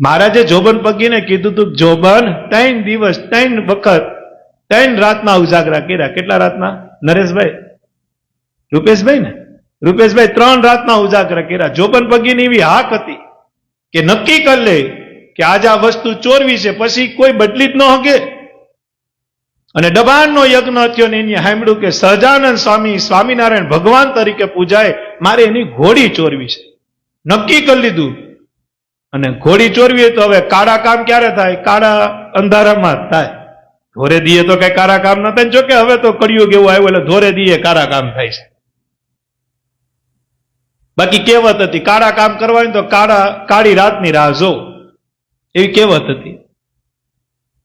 મહારાજે જોબન પગીને કીધું તું, જોબન 3 દિવસ 3 વખત 3 રાતના ઉજાગરા કર્યા. કેટલા રાતના નરેશભાઈ? રૂપેશભાઈ ને? રૂપેશભાઈ 3 રાતના ઉજાગરા કર્યા. જોબન પગીની એવી હાક હતી કે નક્કી કરી લે કે આજે આ વસ્તુ ચોરવી છે, પછી કોઈ બદલી જ ન હકે. અને દબાણનો યજ્ઞ થયો ને એને સાંભળ્યું કે સહજાનંદ સ્વામી સ્વામિનારાયણ ભગવાન તરીકે પૂજાય, મારે એની ઘોડી ચોરવી છે. નક્કી કરી લીધું. અને ઘોડી ચોરવી હોય તો હવે કાળા કામ ક્યારે થાય? કાળા અંધારામાં જ થાય. ધોરે દીએ તો કઈ કાળા કામ ન થાય. જો કે હવે તો કળિયુગ એવું આવ્યું એટલે ધોરે દીએ કાળા કામ થાય છે. બાકી કહેવત હતી, કાળા કામ કરવાની તો કાળી રાતની રાહ જો, એવી કહેવત હતી.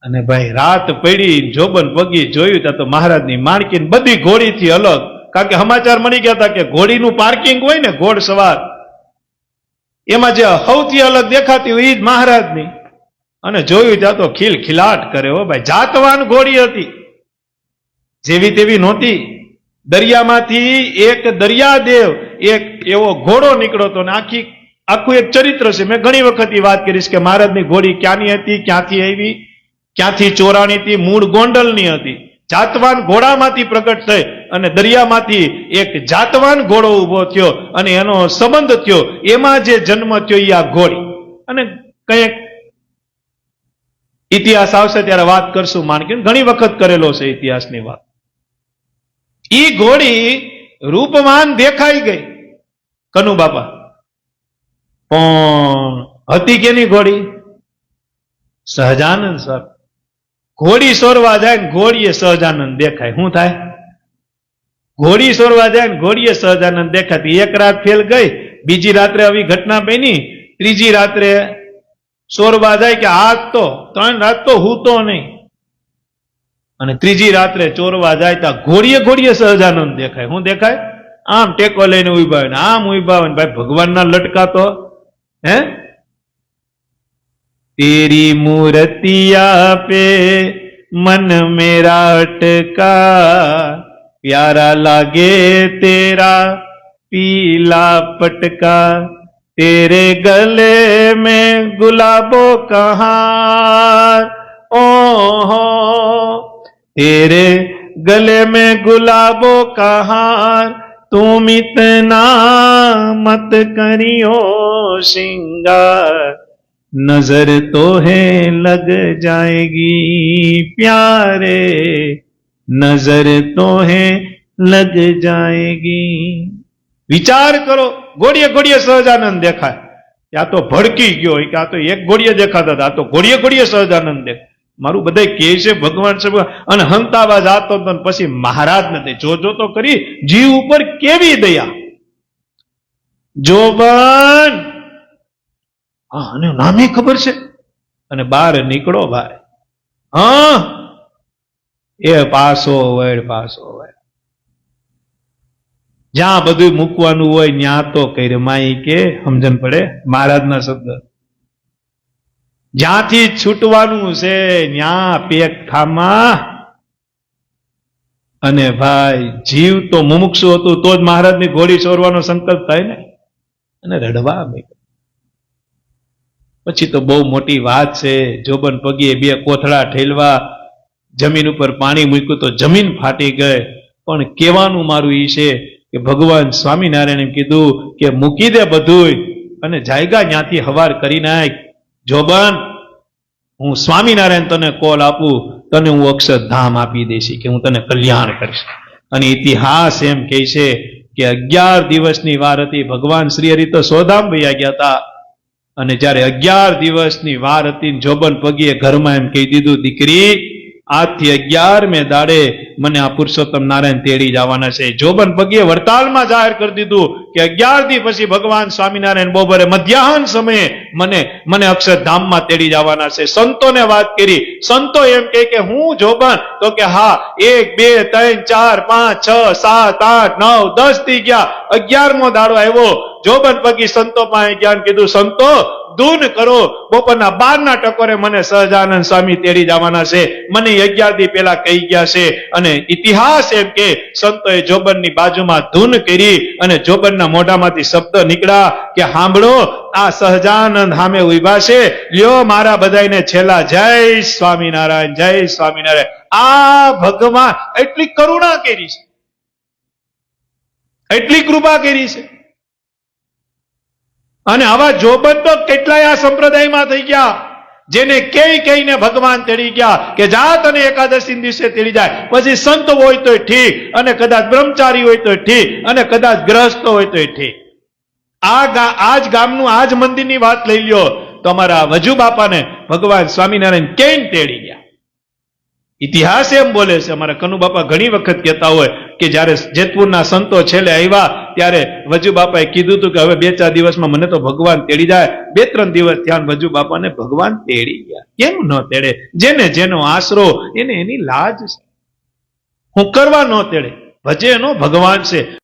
અને ભાઈ રાત પડી, જોબન પગી જોયું ત્યાં તો મહારાજની માણકી બધી ઘોડીથી અલગ. કારણ કે સમાચાર મળી ગયા હતા કે ઘોડીનું પાર્કિંગ હોય ને, ઘોડ સવાર, એમાં જે સૌથી અલગ દેખાતી હોય એ જ મહારાજની. અને જોયું ત્યાં તો ખિલખિલાટ કરે. હો ભાઈ, જાતવાન ઘોડી હતી, જેવી તેવી નહોતી. દરિયામાંથી એક દરિયાદેવ એક એવો ઘોડો નીકળ્યો હતો. ને આખું એક ચરિત્ર છે. મેં ઘણી વખત વાત કરીશ કે મહારાજની ઘોડી ક્યાંની હતી, ક્યાંથી આવી, ક્યાંથી ચોરાણી હતી. મૂળ ગોંડલની હતી. જાતવાન ઘોડામાંથી પ્રગટ થઈ અને દરિયામાંથી એક જાતવાન ઘોડો ઉભો થયો અને એનો સંબંધ થયો. એમાં જે જન્મ થયો એ આ ઘોડી. અને કંઈક ઇતિહાસ આવશે ત્યારે વાત કરશું. માણકી ઘણી વખત કરેલો છે ઇતિહાસની વાત. ઈ ઘોડી રૂપવાન દેખાઈ ગઈ કનુ બાપા, પણ હતી કેની ઘોડી? સહજાનંદ સ્વામી. ઘોડી સોરવા જાય ને ઘોડીએ સહજાનંદ દેખાય. શું થાય? ઘોડી સોરવા જાય ને ઘોડીએ સહજાનંદ દેખાતી. એક રાત ફેલ ગઈ, બીજી રાત્રે આવી ઘટના બની, ત્રીજી રાત્રે સોરવા જાય કે આજ તો 3 રાત તો હું તો નહીં. અને ત્રીજી રાત્રે ચોરવા જાય તો ઘોડીએ સહજાનંદ દેખાય. શું દેખાય? આમ ટેકો લઈને ઉભા હોય ને આમ ઉભા હોય ને ભાઈ ભગવાનના લટકા તો હે. तेरी मूर्तिया पे मन मेरा अटका, प्यारा लागे तेरा पीला पटका, तेरे गले में गुलाबो कहार, ओहो तेरे गले में गुलाबो कहार, तुम इतना मत करियो श्रृंगार, नजर तो है लग जाएगी प्यारे, नजर तो है लग जाएगी. વિચાર કરો, ઘોડીએ સહજાનંદ દેખાય. ત્યાં તો ભડકી ગયો કે આ તો એક ઘોડીએ દેખાતા હતા, આ તો ઘોડીએ સહજાનંદ દેખાય. મારું બધા કહે છે ભગવાન છે અને હંતાવા જાતો પછી મહારાજ નથી. જોજો તો કરી જીવ ઉપર કેવી દયા. જોબન અને નામે ખબર છે. અને બહાર નીકળો ભાઈ. હા, એ પાસો વળ જ્યાં બધું મૂકવાનું હોય ત્યાં તો કઈ માઈ કે સમજણ પડે મહારાજના શબ્દ. જ્યાંથી છૂટવાનું છે ત્યાં પેક થામા. અને ભાઈ જીવ તો મુમુક્ષુ હતું તો જ મહારાજની ઘોડી ચોરવાનો સંકલ્પ થાય ને. અને રડવા પછી તો બહુ મોટી વાત છે. જોબન પગીએ 2 કોથળા ઠેલવા, જમીન ઉપર પાણી મૂક્યું તો જમીન ફાટી ગઈ. પણ કહેવાનું મારું ઈ છે કે ભગવાન સ્વામિનારાયણ કીધું કે મૂકી દે બધું અને જાયગા ત્યાંથી હવાર કરી નાખ. જોબન, હું સ્વામિનારાયણ તને કોલ આપું, તને હું અક્ષરધામ આપી દઈશ, કે હું તને કલ્યાણ કરીશ. અને ઇતિહાસ એમ કહે છે કે 11 દિવસની વાર હતી. ભગવાન શ્રી હરિ તો સોધામ વયા ગયા હતા. અને જયારે 11 દિવસની વાર હતી, જોબન પગીએ ઘરમાં એમ કહી દીધું, દીકરી આજથી 11મે દાડે મને આ પુરુષોત્તમ નારાયણ તેડી જવાના છે. જોબન પગીએ વડતાલમાં જાહેર કરી દીધું કે 11 દી પછી ભગવાન સ્વામિનારાયણ બપોરે મધ્યાહન સમયે મને અક્ષરધામમાં તેડી જવાના છે. સંતોને વાત કરી. સંતો એમ કે હું જોબન? તો કે હા, 1 2 3 4 5 6 7 8 9 10 થી ગયા. 11મો દાડો આવ્યો. જોબન પગી સંતો પાસે ગયા, કીધું સંતો ધૂન કરો. બપોરના 12ના ટકોરે મને સહજાનંદ સ્વામી તેડી જવાના છે. મને 11 દી પહેલા કહી ગયા છે. અને ઇતિહાસ એમ કે સંતોએ જોબનની બાજુમાં ધૂન કરી અને જોબનના મોઢામાંથી શબ્દ નીકળ્યા કે સાંભળો, આ સહજાનંદ સામે ઉભા છે, લ્યો મારા બધાને છેલ્લા જય સ્વામિનારાયણ, જય સ્વામિનારાયણ. આ ભગવાન એટલી કરુણા કરી છે, એટલી કૃપા કરી છે. અને આવા જોબન તો કેટલાય આ સંપ્રદાયમાં થઈ ગયા, જેને કહીને ભગવાન તેડી ગયા કે જા તને એકાદશી દિવસે તેડી જાય. પછી સંત હોય તો ઠીક, અને કદાચ બ્રહ્મચારી હોય તો ઠીક, અને કદાચ ગ્રહસ્થ હોય તો ઠીક. આજ ગામનું આજ મંદિરની વાત લઈ લ્યો તો અમારા વજુ બાપાને ભગવાન સ્વામિનારાયણ ક્યાંય તેડી ગયા. ઇતિહાસ એમ બોલે છે. અમારા કનુ બાપા ઘણી વખત કહેતા હોય કે જયારે જેતપુરના સંતો છેલ્લે આવ્યા ત્યારે વજુ બાપાએ કીધું હતું કે હવે 2-4 દિવસમાં મને તો ભગવાન તેડી જાય. 2-3 દિવસ થયા વજુ બાપાને ભગવાન તેડી ગયા. કેમ ન તેડે? જેને જેનો આશરો એને એની લાજ છે. હું કરવા ન તેડે, ભજે એનો ભગવાન છે.